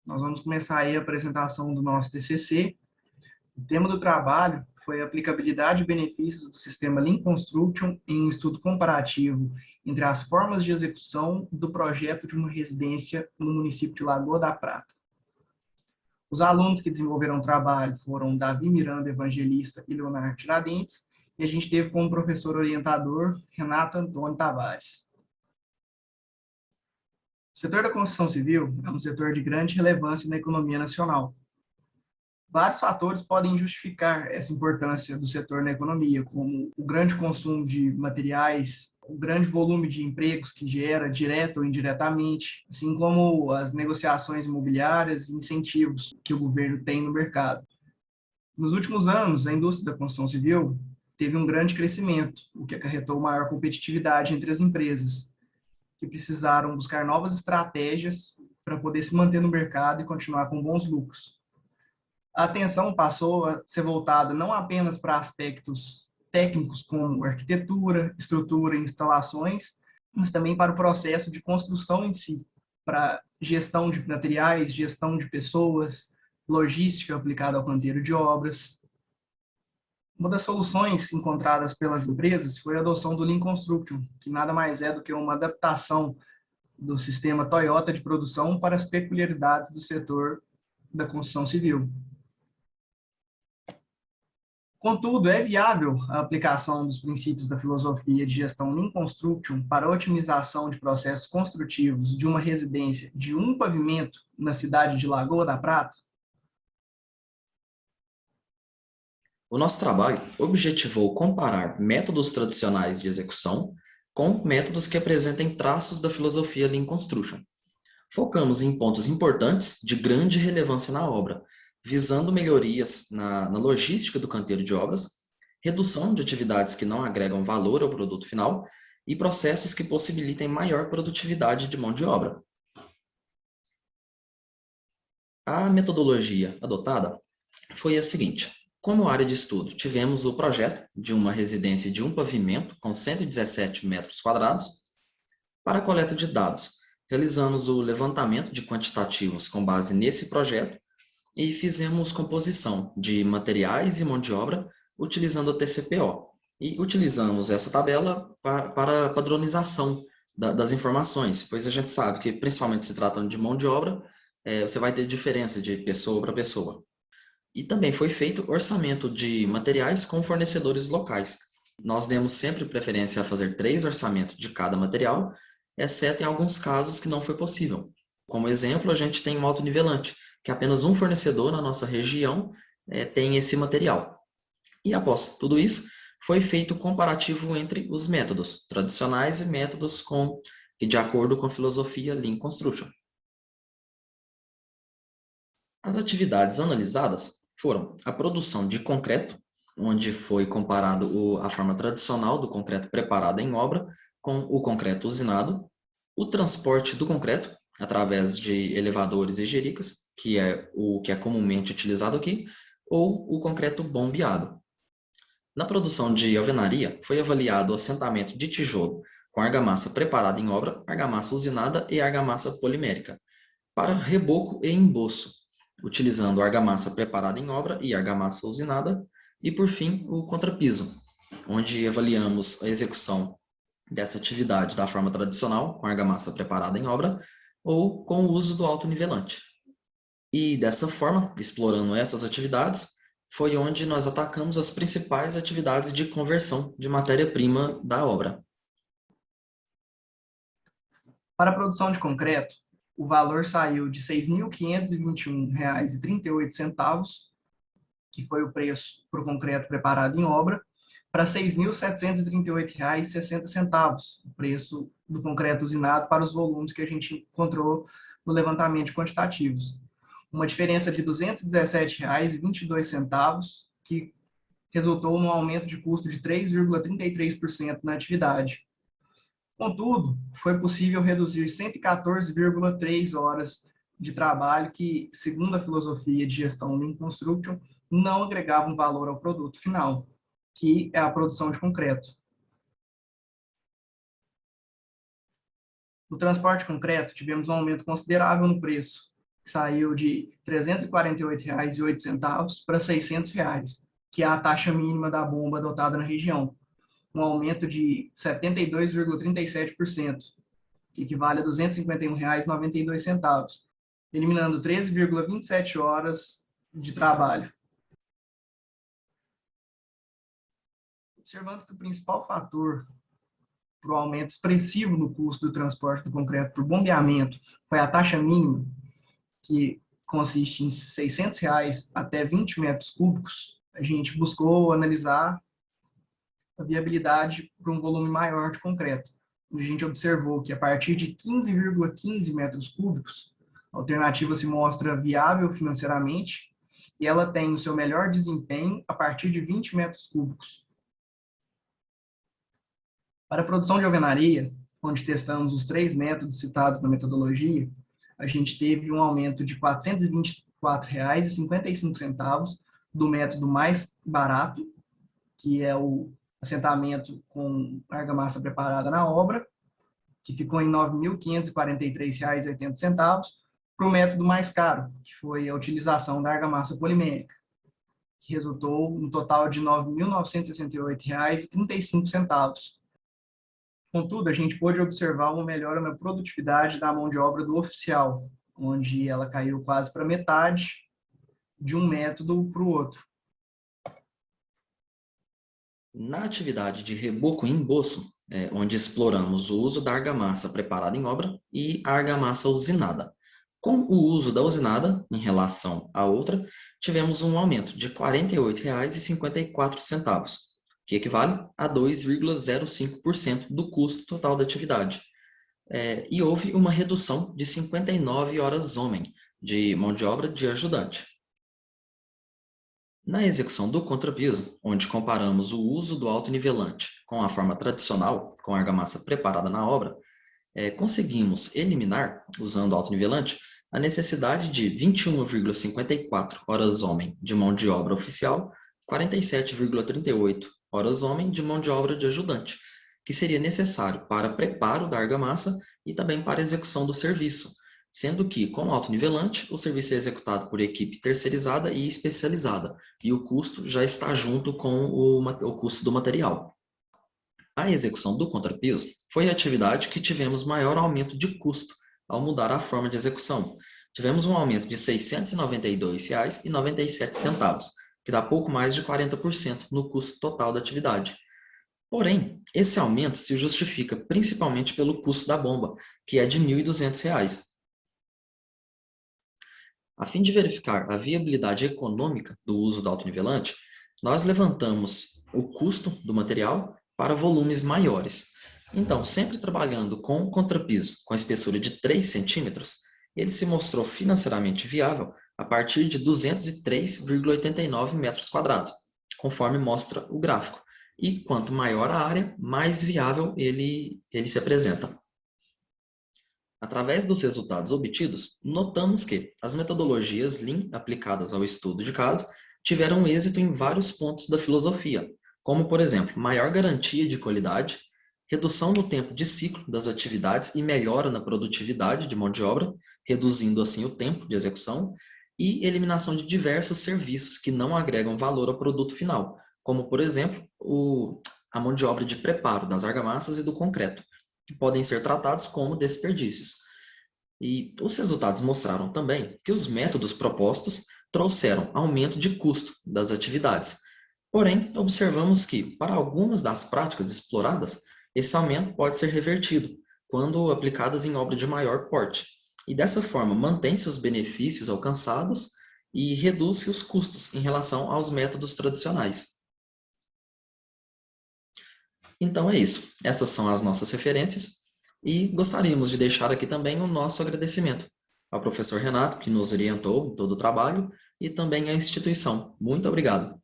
Nós vamos começar aí a apresentação do nosso TCC. O tema do trabalho foi a aplicabilidade e benefícios do sistema Lean Construction em um estudo comparativo entre as formas de execução do projeto de uma residência no município de Lagoa da Prata. Os alunos que desenvolveram o trabalho foram Davi Miranda Evangelista e Leonardo Tiradentes, e a gente teve como professor orientador Renato Antônio Tavares. O setor da construção civil é um setor de grande relevância na economia nacional. Vários fatores podem justificar essa importância do setor na economia, como o grande consumo de materiais, o grande volume de empregos que gera, direto ou indiretamente, assim como as negociações imobiliárias e incentivos que o governo tem no mercado. Nos últimos anos, a indústria da construção civil teve um grande crescimento, o que acarretou maior competitividade entre as empresas, que precisaram buscar novas estratégias para poder se manter no mercado e continuar com bons lucros. A atenção passou a ser voltada não apenas para aspectos técnicos como arquitetura, estrutura e instalações, mas também para o processo de construção em si, para gestão de materiais, gestão de pessoas, logística aplicada ao canteiro de obras. Uma das soluções encontradas pelas empresas foi a adoção do Lean Construction, que nada mais é do que uma adaptação do sistema Toyota de produção para as peculiaridades do setor da construção civil. Contudo, é viável a aplicação dos princípios da filosofia de gestão Lean Construction para a otimização de processos construtivos de uma residência de um pavimento na cidade de Lagoa da Prata? O nosso trabalho objetivou comparar métodos tradicionais de execução com métodos que apresentem traços da filosofia Lean Construction. Focamos em pontos importantes de grande relevância na obra, visando melhorias na logística do canteiro de obras, redução de atividades que não agregam valor ao produto final e processos que possibilitem maior produtividade de mão de obra. A metodologia adotada foi a seguinte. Como área de estudo, tivemos o projeto de uma residência de um pavimento com 117 metros quadrados. Para a coleta de dados, realizamos o levantamento de quantitativos com base nesse projeto e fizemos composição de materiais e mão de obra utilizando o TCPO. E utilizamos essa tabela para padronização das informações, pois a gente sabe que, principalmente se tratando de mão de obra, você vai ter diferença de pessoa para pessoa. E também foi feito orçamento de materiais com fornecedores locais. Nós demos sempre preferência a fazer 3 orçamentos de cada material, exceto em alguns casos que não foi possível. Como exemplo, a gente tem um autonivelante, que apenas um fornecedor na nossa região tem esse material. E após tudo isso, foi feito o comparativo entre os métodos tradicionais e métodos de acordo com a filosofia Lean Construction. As atividades analisadas foram a produção de concreto, onde foi comparado a forma tradicional do concreto preparado em obra com o concreto usinado, o transporte do concreto através de elevadores e jericas, que é o que é comumente utilizado aqui, ou o concreto bombeado. Na produção de alvenaria, foi avaliado o assentamento de tijolo com argamassa preparada em obra, argamassa usinada e argamassa polimérica, para reboco e emboço, utilizando argamassa preparada em obra e argamassa usinada, e por fim o contrapiso, onde avaliamos a execução dessa atividade da forma tradicional, com argamassa preparada em obra, ou com o uso do autonivelante. E dessa forma, explorando essas atividades, foi onde nós atacamos as principais atividades de conversão de matéria-prima da obra. Para a produção de concreto, o valor saiu de R$ 6.521,38, que foi o preço para o concreto preparado em obra, para R$ 6.738,60, o preço do concreto usinado para os volumes que a gente encontrou no levantamento de quantitativos. Uma diferença de R$ 217,22, que resultou num aumento de custo de 3,33% na atividade. Contudo, foi possível reduzir 114,3 horas de trabalho que, segundo a filosofia de gestão Lean Construction, não agregavam valor ao produto final, que é a produção de concreto. No transporte concreto, tivemos um aumento considerável no preço, que saiu de R$ 348,08 para R$ 600, que é a taxa mínima da bomba adotada na região, um aumento de 72,37%, que equivale a R$ 251,92, eliminando 13,27 horas de trabalho. Observando que o principal fator para o aumento expressivo no custo do transporte do concreto por bombeamento foi a taxa mínima, que consiste em R$ 600 até 20 metros cúbicos, a gente buscou analisar a viabilidade para um volume maior de concreto. A gente observou que a partir de 15,15 metros cúbicos, a alternativa se mostra viável financeiramente e ela tem o seu melhor desempenho a partir de 20 metros cúbicos. Para a produção de alvenaria, onde testamos os 3 métodos citados na metodologia, a gente teve um aumento de R$ 424,55 do método mais barato, que é o assentamento com argamassa preparada na obra, que ficou em R$ 9.543,80, para o método mais caro, que foi a utilização da argamassa polimérica, que resultou no total de R$ 9.968,35. Contudo, a gente pôde observar uma melhora na produtividade da mão de obra do oficial, onde ela caiu quase para metade de um método para o outro. Na atividade de reboco e emboço, onde exploramos o uso da argamassa preparada em obra e a argamassa usinada. Com o uso da usinada, em relação à outra, tivemos um aumento de R$ 48,54, que equivale a 2,05% do custo total da atividade. E houve uma redução de 59 horas homem de mão de obra de ajudante. Na execução do contrapiso, onde comparamos o uso do autonivelante com a forma tradicional, com a argamassa preparada na obra, conseguimos eliminar, usando o autonivelante, a necessidade de 21,54 horas homem de mão de obra oficial, 47,38 horas homem de mão de obra de ajudante, que seria necessário para preparo da argamassa e também para execução do serviço, sendo que, com o autonivelante, o serviço é executado por equipe terceirizada e especializada, e o custo já está junto com o custo do material. A execução do contrapiso foi a atividade que tivemos maior aumento de custo ao mudar a forma de execução. Tivemos um aumento de R$ 692,97, que dá pouco mais de 40% no custo total da atividade. Porém, esse aumento se justifica principalmente pelo custo da bomba, que é de R$ 1.200. A fim de verificar a viabilidade econômica do uso do autonivelante, nós levantamos o custo do material para volumes maiores. Então, sempre trabalhando com o contrapiso com a espessura de 3 centímetros, ele se mostrou financeiramente viável a partir de 203,89 metros quadrados, conforme mostra o gráfico. E quanto maior a área, mais viável ele se apresenta. Através dos resultados obtidos, notamos que as metodologias Lean aplicadas ao estudo de caso tiveram êxito em vários pontos da filosofia, como, por exemplo, maior garantia de qualidade, redução no tempo de ciclo das atividades e melhora na produtividade de mão de obra, reduzindo assim o tempo de execução, e eliminação de diversos serviços que não agregam valor ao produto final, como, por exemplo, a mão de obra de preparo das argamassas e do concreto, que podem ser tratados como desperdícios. E os resultados mostraram também que os métodos propostos trouxeram aumento de custo das atividades. Porém, observamos que, para algumas das práticas exploradas, esse aumento pode ser revertido quando aplicadas em obra de maior porte. E dessa forma, mantém-se os benefícios alcançados e reduz-se os custos em relação aos métodos tradicionais. Então é isso. Essas são as nossas referências e gostaríamos de deixar aqui também o nosso agradecimento ao professor Renato, que nos orientou em todo o trabalho, e também à instituição. Muito obrigado.